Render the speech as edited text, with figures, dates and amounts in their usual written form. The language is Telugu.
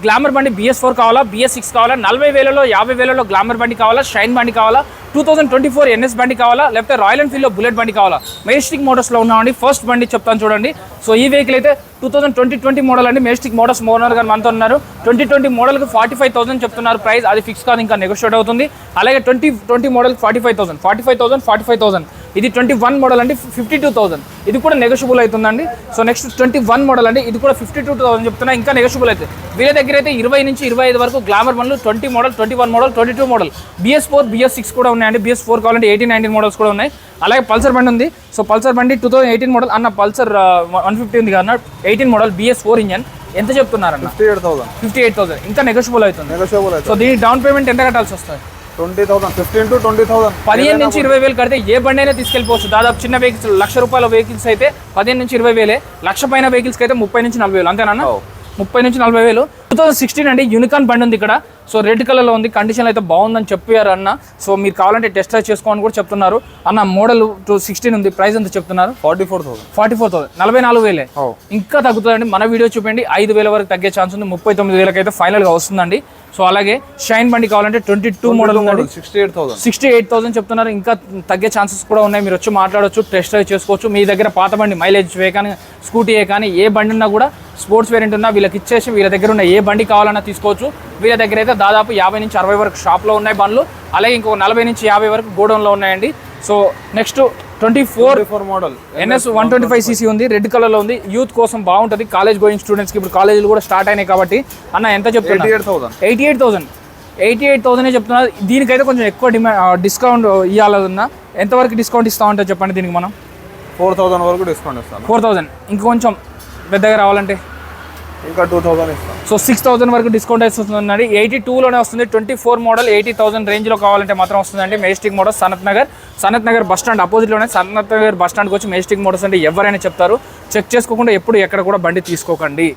గ్లామర్ బండి BS4 కావాలా, BS6 కావాలా, 40,000లో 50,000లో గ్లామర్ బండి కావాలా, షైన్ బండి కావాలా, 2024 NS బండి కావాలా, లేకపోతే రాయల్ ఎన్ఫీల్డ్లో బుల్లెట్ బండి కావాలా, మెజెస్టిక్ మోటార్స్లో ఉన్నామండి. ఫస్ట్ బండి చెప్తాను చూడండి. సో ఈ వెహికల్ అయితే 2020 మోడల్ అండి. మెజెస్టిక్ మోటార్స్ ఓనర్ గారు మనతో ఉన్నారు. 2020 మోడల్కి 45,000 చెప్తున్నారు ప్రైస్. అది ఫిక్స్ కాదు, ఇంకా నెగోషియేట్ అవుతుంది. అలాగే 2020 మోడల్ 45,000. ఇది 21 మోడల్ అండి, 52,000. ఇది కూడా నెగోషియబుల్ అవుతుందండి. సో నెక్స్ట్ 21 మోడల్ అండి, ఇది కూడా 52,000 చెప్తున్నా, ఇంకా నెగోషియబుల్ అవుతుంది. వీళ్ళ దగ్గర అయితే 20 నుంచి 25 వరకు గ్లామర్ బండ్లు 20 model, 21 model, 22 model, BS4, BS6 కూడా ఉన్నాయండి. BS4 కావాలంటే 18, 19 మోడల్స్ కూడా ఉన్నాయి. అలాగే పల్సర్ బండి ఉంది. సో పల్సర్ బండి 2018 మోడల్ అన్న, పల్సర్ 150 ఉంది కదా, 18 మోడల్ BS4 ఇంజన్. ఎంత చెప్తున్నారన్న? 58,000. ఇంకా నెగోషియబుల్ అవుతుంది. సో దీని డౌన్ పేమెంట్ ఎంత కట్టాల్సి వస్తుంది? 20,000, 15 to 20,000. 15 నుంచి 20,000 కడితే ఏ బండి అయినా తీసుకెళ్ళిపోవచ్చు. దాదాపు చిన్న వెహికల్స్ ₹1,00,000 వెహికల్స్ అయితే 15 నుంచి 20,000, లక్ష పైన వెహికల్స్కి అయితే 30 నుంచి 40,000. అంతేనా? 30 నుంచి 40,000. 2016 అండి, యూనికాన్ బండి ఉంది ఇక్కడ. సో రెడ్ కలర్లో ఉంది, కండిషన్ అయితే బాగుందని చెప్పారు అన్న. సో మీరు కావాలంటే టెస్ట్ డ్రైవ్ చేసుకోవాలని కూడా చెప్తున్నారు అన్న. మోడల్ 2016 ఉంది, ప్రైస్ ఎంత చెప్తున్నారు? 44,000. 44,000, 44,000. ఇంకా తగ్గుతుందండి. మన వీడియో చూపండి, 5,000 వరకు తగ్గే ఛాన్స్ ఉంది. 39,000 అయితే ఫైనల్గా వస్తుందండి. సో అలాగే షైన్ బండి కావాలంటే 22 మోడల్ ఉందండి, 68,000 చెప్తున్నారు. ఇంకా తగ్గే ఛాన్సెస్ కూడా ఉన్నాయి. మీరు వచ్చి మాట్లాడవచ్చు, టెస్ట్ డ్రైవ్ చేసుకోవచ్చు. మీ దగ్గర పాత బండి మైలేజ్ వే కానీ, స్కూటీయే కానీ, ఏ బండి ఉన్నా కూడా, స్పోర్ట్స్ వేరియంట్ ఉన్నా వీళ్ళకి ఇచ్చేసి వీళ్ళ దగ్గర ఉన్న ఏ బండి కావాలన్నా తీసుకోవచ్చు. వీళ్ళ దగ్గర అయితే దాదాపు 50 నుంచి 60 వరకు షాప్లో ఉన్నాయి బండ్లు. అలాగే ఇంకో 40 నుంచి 50 వరకు గోడౌన్లో ఉన్నాయండి. So next 24 model NS 125cc ఉంది, రెడ్ కలర్లో ఉంది. యూత్ కోసం బాగుంటుంది, కాలేజ్ గోయింగ్ స్టూడెంట్స్కి. ఇప్పుడు కాలేజీలు కూడా స్టార్ట్ అయినాయి కాబట్టి. అన్న ఎంత చెప్తున్నారు? 88,000 చెప్తున్నారు. దీనికైతే కొంచెం ఎక్కువ డిస్కౌంట్ ఇవ్వాలన్నా. ఎంతవరకు డిస్కౌంట్ ఇస్తామంటే చెప్పండి దీనికి మనం? 4,000 వరకు డిస్కౌంట్ ఇస్తాను. 4,000. ఇంకొంచెం పెద్దగా రావాలంటే ఇంకా 2,000 ఇస్తాను. సో 6,000 వరకు డిస్కౌంట్ వస్తుందండి. 82లోనే వస్తుంది. 24 మోడల్ 80,000 రేంజ్లో కావాలంటే మాత్రం వస్తుందండి. Majestic Motors, Sanath Nagar bus stand అపోజిట్లోనే. సనత్ నగర్ బస్ స్టాండ్కి వచ్చి మెజెస్టిక్ మోటార్స్ అంటే ఎవరైనా చెప్తారు. చెక్ చేసుకోకుండా ఎప్పుడు ఎక్కడ కూడా బండి తీసుకోకండి.